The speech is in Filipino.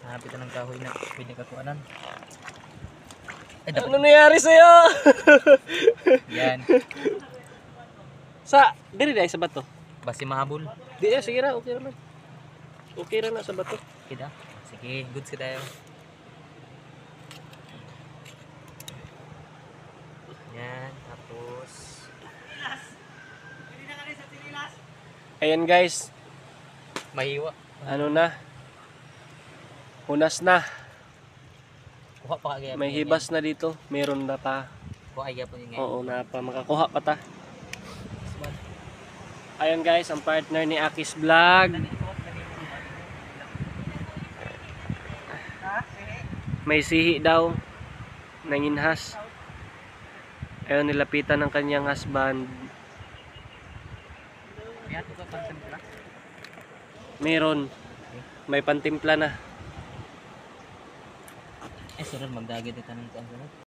Hanapit ng kahoy na pwede kakuanan. Ay, Ano dapat nangyari sa'yo? yan. Diri dahil sa bato. Basi mahabol. Di sige ra, okay ra man. Okay ra na sa bato. Kita. Sige, goods ka tayo. Yan, tapos Ayan guys, mahiwa. ano na? Hunas na. Kuha pa kagaya. May hibas na dito. Meron na pa. Kuha kagaya po yung Oo, na pa. Makakuha pa ta. Ayan guys, ang partner ni Akis Vlog. May sihi daw. Nanginhas. Ayun, nilapitan ng kanyang husband. Meron. May pantimpla na. Eh, sunod magdagit ito ng